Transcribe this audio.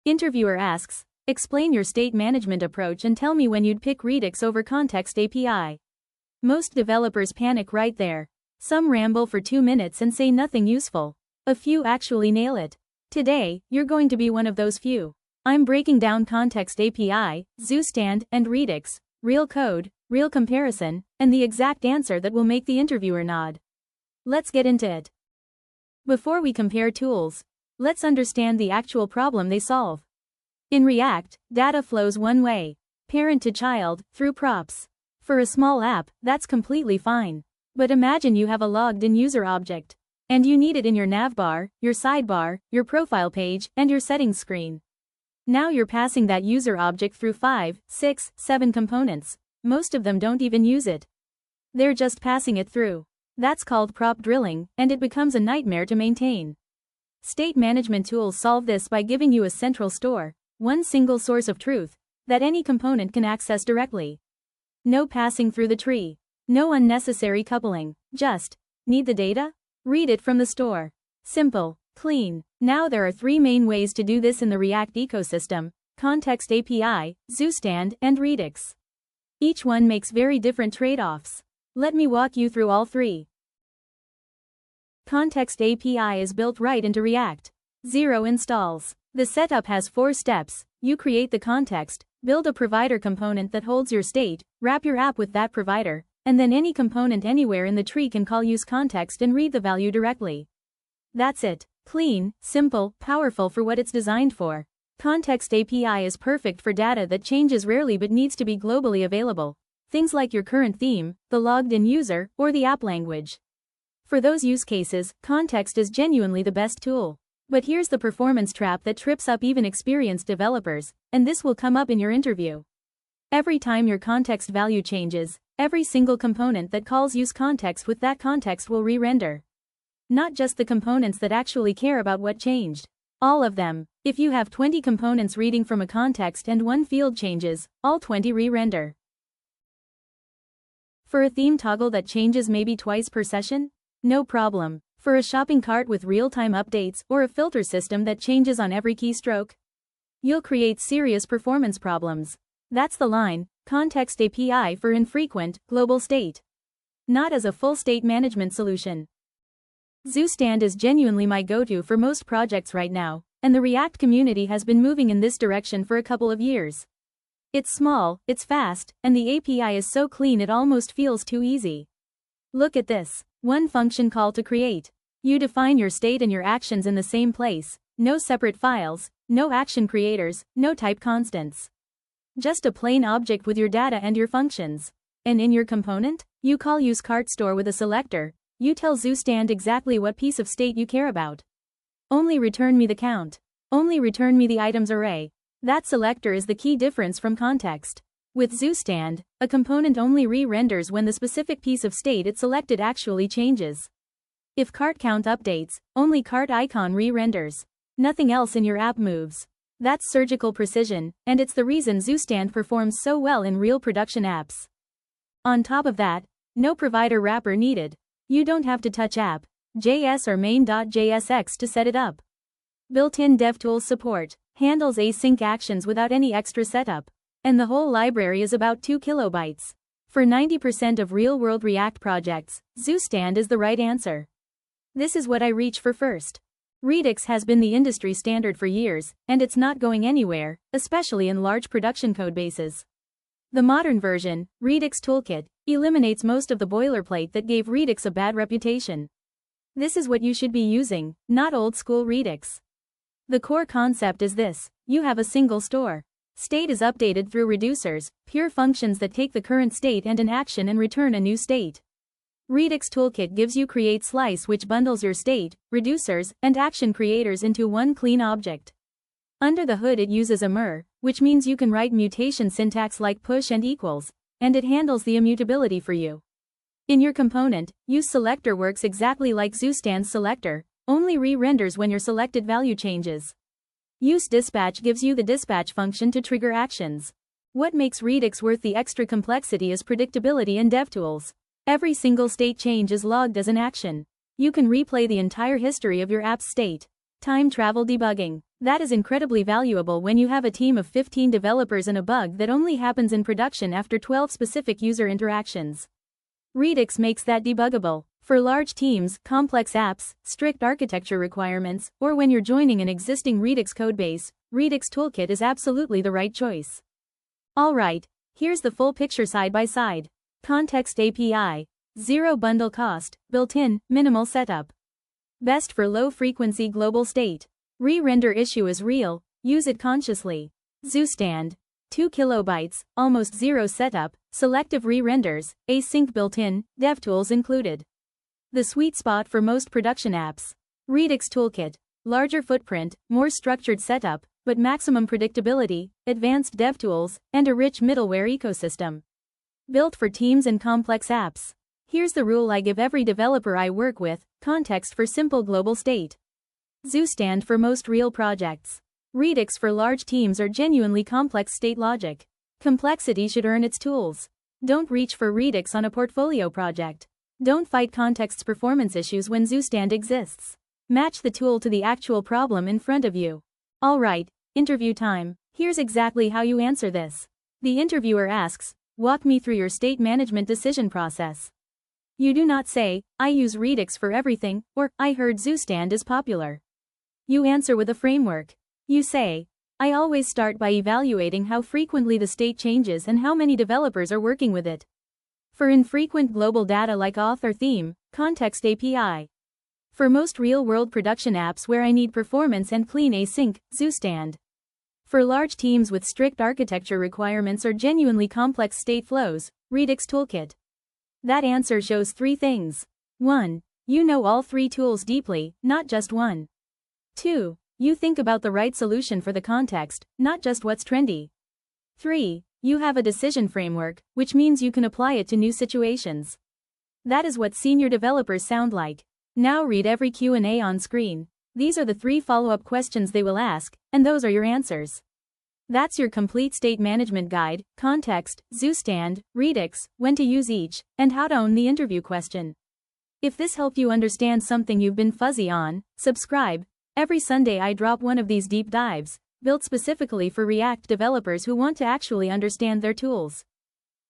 Interviewer asks, explain your state management approach and tell me when you'd pick Redux over Context API. Most developers panic right there. Some ramble for 2 minutes and say nothing useful. A few actually nail it. Today, you're going to be one of those few. I'm breaking down Context API, Zustand, and Redux, real code, real comparison, and the exact answer that will make the interviewer nod. Let's get into it. Before we compare tools, let's understand the actual problem they solve. In React, data flows one way, parent to child, through props. For a small app, that's completely fine. But imagine you have a logged-in user object, and you need it in your navbar, your sidebar, your profile page, and your settings screen. Now you're passing that user object through 5, 6, 7 components. Most of them don't even use it. They're just passing it through. That's called prop drilling, and it becomes a nightmare to maintain. State management tools solve this by giving you a central store, one single source of truth, that any component can access directly. No passing through the tree. No unnecessary coupling. Just, need the data? Read it from the store. Simple, clean. Now there are 3 main ways to do this in the React ecosystem: Context API, Zustand, and Redux. Each one makes very different trade-offs. Let me walk you through all 3. Context API is built right into React. 0 installs. The setup has 4 steps. You create the context, build a provider component that holds your state, wrap your app with that provider, and then any component anywhere in the tree can call useContext and read the value directly. That's it. Clean, simple, powerful for what it's designed for. Context API is perfect for data that changes rarely but needs to be globally available. Things like your current theme, the logged-in user, or the app language. For those use cases, Context is genuinely the best tool. But here's the performance trap that trips up even experienced developers, and this will come up in your interview. Every time your context value changes, every single component that calls useContext with that context will re-render. Not just the components that actually care about what changed. All of them. If you have 20 components reading from a context and one field changes, all 20 re-render. For a theme toggle that changes maybe twice per session? No problem. For a shopping cart with real-time updates or a filter system that changes on every keystroke? You'll create serious performance problems. That's the line, Context API for infrequent, global state. Not as a full state management solution. Zustand is genuinely my go-to for most projects right now, and the React community has been moving in this direction for a couple of years. It's small, it's fast, and the API is so clean it almost feels too easy. Look at this. One function call to create. You define your state and your actions in the same place, no separate files, no action creators, no type constants. Just a plain object with your data and your functions. And in your component, you call useCartStore with a selector. You tell Zustand exactly what piece of state you care about. Only return me the count. Only return me the items array. That selector is the key difference from context. With Zustand, a component only re-renders when the specific piece of state it selected actually changes. If cart count updates, only cart icon re-renders. Nothing else in your app moves. That's surgical precision, and it's the reason Zustand performs so well in real production apps. On top of that, no provider wrapper needed. You don't have to touch app.js or main.jsx to set it up. Built-in DevTools support handles async actions without any extra setup. And the whole library is about 2 kilobytes. For 90% of real-world React projects, Zustand is the right answer. This is what I reach for first. Redux has been the industry standard for years, and it's not going anywhere, especially in large production codebases. The modern version, Redux Toolkit, eliminates most of the boilerplate that gave Redux a bad reputation. This is what you should be using, not old-school Redux. The core concept is this: you have a single store. State is updated through reducers, pure functions that take the current state and an action and return a new state. Redux Toolkit gives you create slice, which bundles your state, reducers, and action creators into one clean object. Under the hood it uses amur, which means you can write mutation syntax like push and equals, and it handles the immutability for you. In your component, useSelector works exactly like Zustand's selector, only re-renders when your selected value changes. UseDispatch gives you the dispatch function to trigger actions. What makes Redux worth the extra complexity is predictability in DevTools. Every single state change is logged as an action. You can replay the entire history of your app's state. Time travel debugging. That is incredibly valuable when you have a team of 15 developers and a bug that only happens in production after 12 specific user interactions. Redux makes that debuggable. For large teams, complex apps, strict architecture requirements, or when you're joining an existing Redux codebase, Redux Toolkit is absolutely the right choice. Alright, here's the full picture side by side. Context API. Zero bundle cost, built-in, minimal setup. Best for low-frequency global state. Re-render issue is real, use it consciously. Zustand. 2 kilobytes, almost zero setup, selective re-renders, async built-in, DevTools included. The sweet spot for most production apps. Redux Toolkit. Larger footprint, more structured setup, but maximum predictability, advanced DevTools, and a rich middleware ecosystem. Built for teams and complex apps. Here's the rule I give every developer I work with: context for simple global state. Zustand for most real projects. Redux for large teams or genuinely complex state logic. Complexity should earn its tools. Don't reach for Redux on a portfolio project. Don't fight context's performance issues when Zustand exists. Match the tool to the actual problem in front of you. Alright, interview time. Here's exactly how you answer this. The interviewer asks, walk me through your state management decision process. You do not say, I use Redux for everything, or, I heard Zustand is popular. You answer with a framework. You say, I always start by evaluating how frequently the state changes and how many developers are working with it. For infrequent global data like auth or theme, context API. For most real-world production apps where I need performance and clean async, Zustand. For large teams with strict architecture requirements or genuinely complex state flows, Redux Toolkit. That answer shows three things. 1. You know all three tools deeply, not just one. 2. You think about the right solution for the context, not just what's trendy. 3. You have a decision framework, which means you can apply it to new situations. That is what senior developers sound like. Now read every Q&A on screen. These are the 3 follow-up questions they will ask, and those are your answers. That's your complete state management guide: context, Zustand, Redux, when to use each, and how to own the interview question. If this helped you understand something you've been fuzzy on, subscribe. Every Sunday I drop one of these deep dives, built specifically for React developers who want to actually understand their tools.